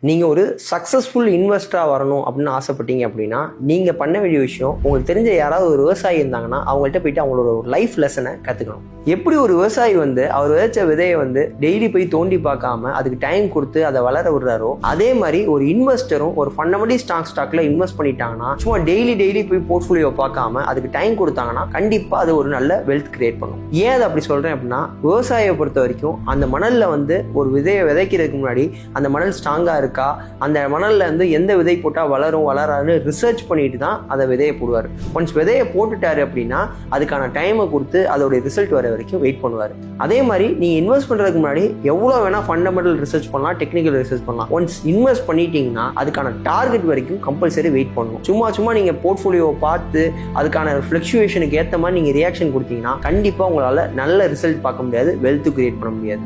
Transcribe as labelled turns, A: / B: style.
A: நீங்கள் ஒரு சக்ஸஸ்ஃபுல் இன்வெஸ்டராக வரணும் அப்படின்னு ஆசைப்பட்டீங்க அப்படின்னா நீங்கள் பண்ண வேண்டிய விஷயம், உங்களுக்கு தெரிஞ்ச யாராவது ஒரு விவசாயி இருந்தாங்கன்னா அவங்கள்ட்ட போயிட்டு அவங்களோட ஒரு லைஃப் லெசனை கற்றுக்கணும். எப்படி ஒரு விவசாயி அவர் விதைச்ச விதையை டெய்லி போய் தோண்டி பார்க்காம அதுக்கு டைம் கொடுத்து அதை வளர விடுறாரோ, அதே மாதிரி ஒரு இன்வெஸ்டரும் ஒரு ஃபண்டமெண்டலி ஸ்டாக்ல இன்வெஸ்ட் பண்ணிட்டாங்கன்னா சும்மா டெய்லி போய் போர்ட்ஃபோலியோ பார்க்காம அதுக்கு டைம் கொடுத்தாங்கன்னா கண்டிப்பாக அது ஒரு நல்ல வெல்த் கிரியேட் பண்ணும். ஏன் அதை அப்படி சொல்கிறேன் அப்படின்னா, விவசாயியை பொறுத்த வரைக்கும் அந்த மணலில் ஒரு விதையை விதைக்கிறதுக்கு முன்னாடி அந்த மணல் ஸ்ட்ராங்காக இருக்கா, அந்த மணல்ல எந்த விதை போட்டா வளரும் வளராதுன்னு ரிசர்ச் பண்ணிட்டு தான் அந்த விதையை போடுவார். ஒன்ஸ் விதையை போட்டுட்டாரு அப்படின்னா அதுக்கான டைமை கொடுத்து அதோட ரிசல்ட் வர வரைக்கும் வெயிட் பண்ணுவார். அதே மாதிரி நீங்க இன்வெஸ்ட் பண்றதுக்கு முன்னாடி எவ்வளவு வேணா ஃபண்டமெண்டல் ரிசர்ச் பண்ணலாம், டெக்னிக்கல் ரிசர்ச் பண்ணலாம். ஒன்ஸ் இன்வெஸ்ட் பண்ணிட்டீங்கன்னா அதுக்கான டார்கெட் வரைக்கும் கம்பல்சரி வெயிட் பண்ணணும். சும்மா நீங்க போர்ட்ஃபோலியோவை பார்த்து அதுக்கான ஃபிளக்சுவேஷனுக்கு ஏற்ற மாதிரி நீங்க ரியாக்ஷன் கொடுத்தீங்கன்னா கண்டிப்பா உங்களால நல்ல ரிசல்ட் பார்க்க முடியாது, வெல்த் கிரியேட் பண்ண முடியாது.